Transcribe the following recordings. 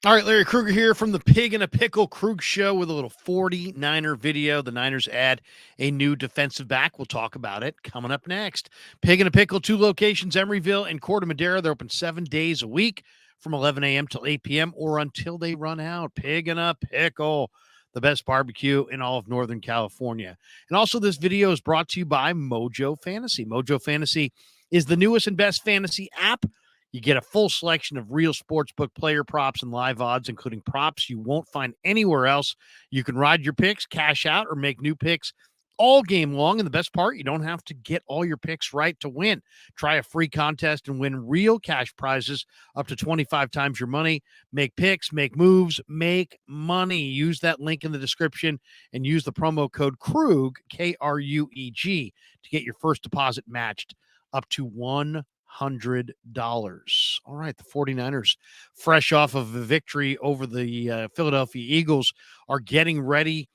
All right, Larry Krueger here from the Pig and a Pickle Krug Show with a little 49er video. The Niners add a new defensive back. We'll talk about it coming up next. Pig and a Pickle, 2 locations, Emeryville and Corte Madera. They're open 7 days a week from 11 a.m. till 8 p.m. or until they run out. Pig and a Pickle, the best barbecue in all of Northern California. And also, this video is brought to you by Mojo Fantasy. Mojo Fantasy is the newest and best fantasy app. You get a full selection of real sportsbook player props and live odds, including props you won't find anywhere else. You can ride your picks, cash out, or make new picks all game long. And the best part, you don't have to get all your picks right to win. Try a free contest and win real cash prizes up to 25 times your money. Make picks, make moves, make money. Use that link in the description and use the promo code KRUG, KRUEG, to get your first deposit matched up to $100. All right, the 49ers, fresh off of a victory over the Philadelphia Eagles, are getting ready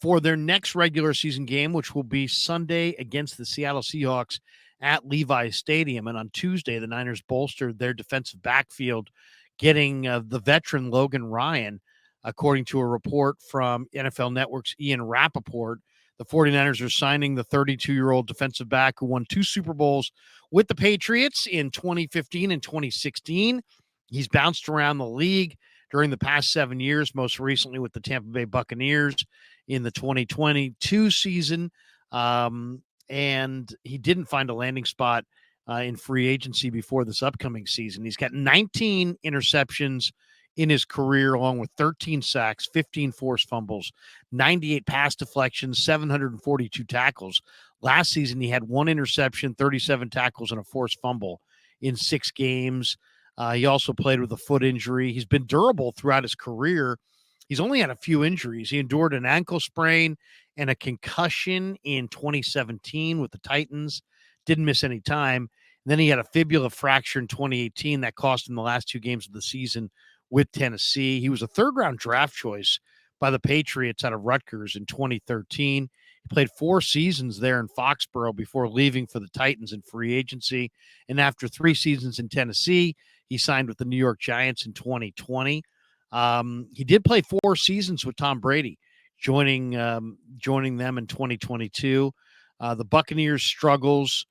for their next regular season game, which will be Sunday against the Seattle Seahawks at Levi's Stadium. And on Tuesday, the Niners bolstered their defensive backfield, getting the veteran Logan Ryan, according to a report from NFL Network's Ian Rappaport. The 49ers are signing the 32-year-old defensive back who won 2 Super Bowls with the Patriots in 2015 and 2016. He's bounced around the league during the past 7 years, most recently with the Tampa Bay Buccaneers in the 2022 season. And he didn't find a landing spot in free agency before this upcoming season. He's got 19 interceptions in his career, along with 13 sacks, 15 forced fumbles, 98 pass deflections, 742 tackles. Last season, he had 1 interception, 37 tackles, and a forced fumble in 6 games. He also played with a foot injury. He's been durable throughout his career. He's only had a few injuries. He endured an ankle sprain and a concussion in 2017 with the Titans. Didn't miss any time. And then he had a fibula fracture in 2018 that cost him the last 2 games of the season with Tennessee. He was a 3rd-round draft choice by the Patriots out of Rutgers in 2013. He played 4 seasons there in Foxborough before leaving for the Titans in free agency. And after 3 seasons in Tennessee, he signed with the New York Giants in 2020. He did play 4 seasons with Tom Brady, joining them in 2022. The Buccaneers' struggles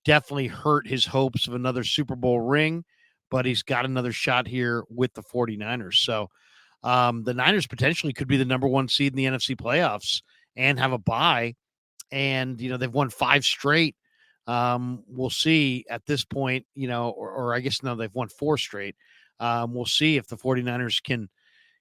definitely hurt his hopes of another Super Bowl ring, but he's got another shot here with the 49ers. So the Niners potentially could be the number 1 seed in the NFC playoffs and have a bye. And, they've won 5 straight. We'll see at this point, or I guess no, they've won 4 straight. We'll see if the 49ers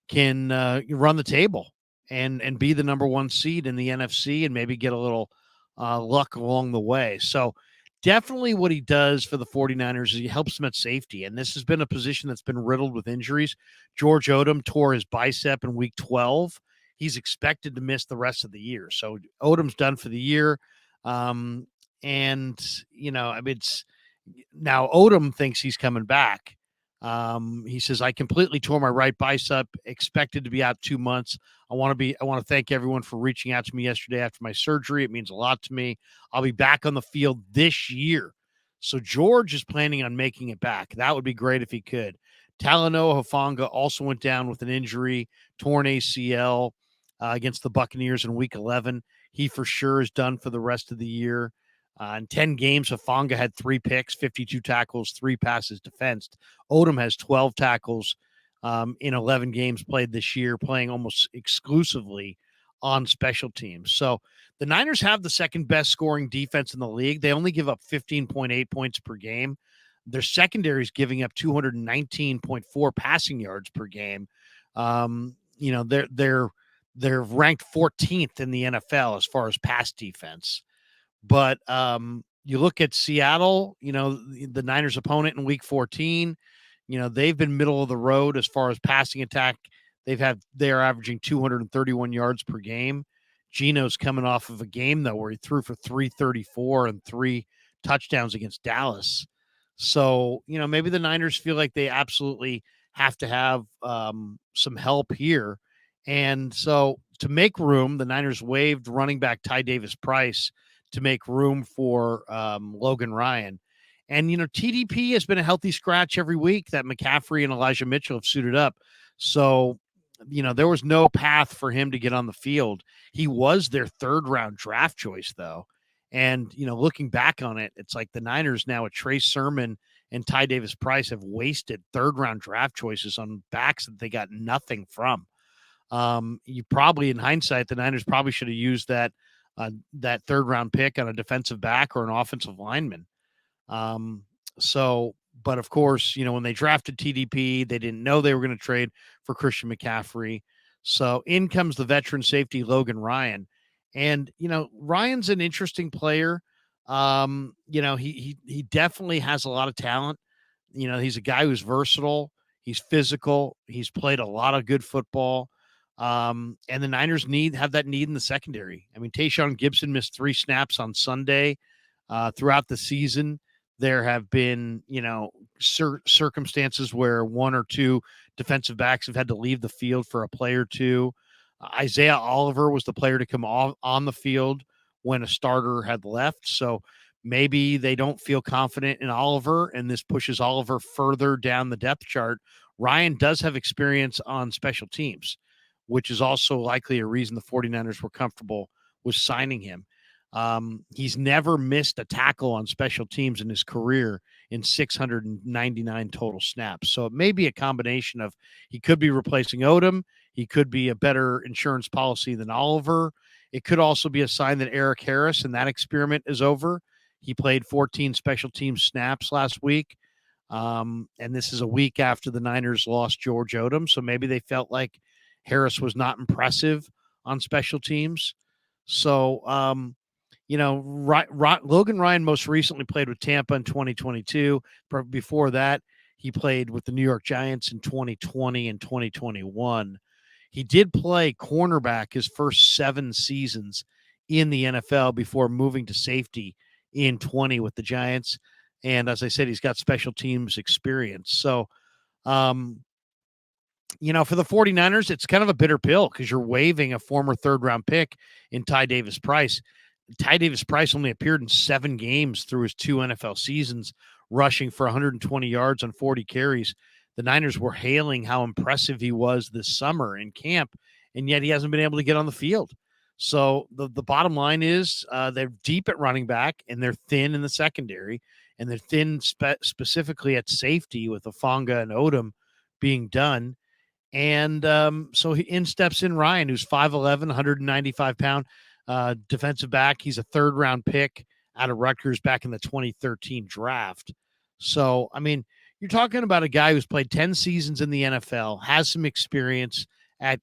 can run the table and be the number 1 seed in the NFC and maybe get a little luck along the way. So definitely what he does for the 49ers is he helps them at safety. And this has been a position that's been riddled with injuries. George Odom tore his bicep in week 12. He's expected to miss the rest of the year. So Odom's done for the year. It's now Odom thinks he's coming back. He says, I completely tore my right bicep, expected to be out 2 months. I want to thank everyone for reaching out to me yesterday after my surgery. It means a lot to me. I'll be back on the field this year. So George is planning on making it back. That would be great if he could. Talanoa Hufanga also went down with an injury, torn ACL against the Buccaneers in week 11. He for sure is done for the rest of the year. In 10 games, Hufanga had 3 picks, 52 tackles, 3 passes defensed. Odom has 12 tackles in 11 games played this year, playing almost exclusively on special teams. So the Niners have the 2nd best scoring defense in the league. They only give up 15.8 points per game. Their secondary is giving up 219.4 passing yards per game. They're ranked 14th in the NFL as far as pass defense. But you look at Seattle, the Niners' opponent in week 14, they've been middle of the road as far as passing attack. They're averaging 231 yards per game. Geno's coming off of a game, though, where he threw for 334 and 3 touchdowns against Dallas. So, maybe the Niners feel like they absolutely have to have some help here. And so to make room, the Niners waived running back Ty Davis-Price to make room for Logan Ryan. And, TDP has been a healthy scratch every week that McCaffrey and Elijah Mitchell have suited up. So, there was no path for him to get on the field. He was their third round draft choice, though. And, looking back on it, it's like the Niners now with Trey Sermon and Ty Davis Price have wasted third round draft choices on backs that they got nothing from. You probably, in hindsight, the Niners probably should have used that third round pick on a defensive back or an offensive lineman. Um, but of course, when they drafted TDP, they didn't know they were going to trade for Christian McCaffrey. So in comes the veteran safety Logan Ryan, and Ryan's an interesting player. He definitely has a lot of talent. He's a guy who's versatile. He's physical. He's played a lot of good football. And the Niners have that need in the secondary. I mean, Tayshaun Gibson missed 3 snaps on Sunday. Throughout the season, there have been, circumstances where 1 or 2 defensive backs have had to leave the field for a play or two. Isaiah Oliver was the player to come off on the field when a starter had left. So maybe they don't feel confident in Oliver, and this pushes Oliver further down the depth chart. Ryan does have experience on special teams, which is also likely a reason the 49ers were comfortable with signing him. He's never missed a tackle on special teams in his career in 699 total snaps. So it may be a combination of he could be replacing Odom. He could be a better insurance policy than Oliver. It could also be a sign that Eric Harris and that experiment is over. He played 14 special team snaps last week. And this is a week after the Niners lost George Odom. So maybe they felt like Harris was not impressive on special teams. So, Logan Ryan most recently played with Tampa in 2022. Before that, he played with the New York Giants in 2020 and 2021. He did play cornerback his first 7 seasons in the NFL before moving to safety in 20 with the Giants. And as I said, he's got special teams experience. So, for the 49ers, it's kind of a bitter pill because you're waiving a former third-round pick in Ty Davis Price. Ty Davis Price only appeared in 7 games through his 2 NFL seasons, rushing for 120 yards on 40 carries. The Niners were hailing how impressive he was this summer in camp, and yet he hasn't been able to get on the field. So the bottom line is they're deep at running back, and they're thin in the secondary, and they're thin specifically at safety with Afanga and Odom being done. And so in steps in Ryan, who's 5'11", 195-pound defensive back. He's a third-round pick out of Rutgers back in the 2013 draft. So, I mean, you're talking about a guy who's played 10 seasons in the NFL, has some experience at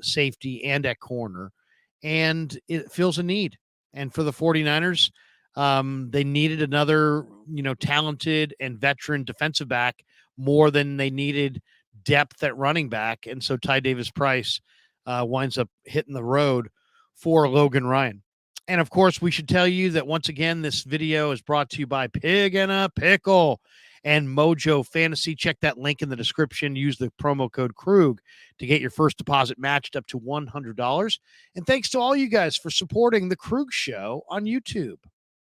safety and at corner, and it fills a need. And for the 49ers, they needed another, talented and veteran defensive back more than they needed depth at running back. And so Ty Davis Price winds up hitting the road for Logan Ryan. And of course, we should tell you that once again, this video is brought to you by Pig and a Pickle and Mojo Fantasy. Check that link in the description. Use the promo code Krug to get your first deposit matched up to $100. And thanks to all you guys for supporting the Krug Show on YouTube.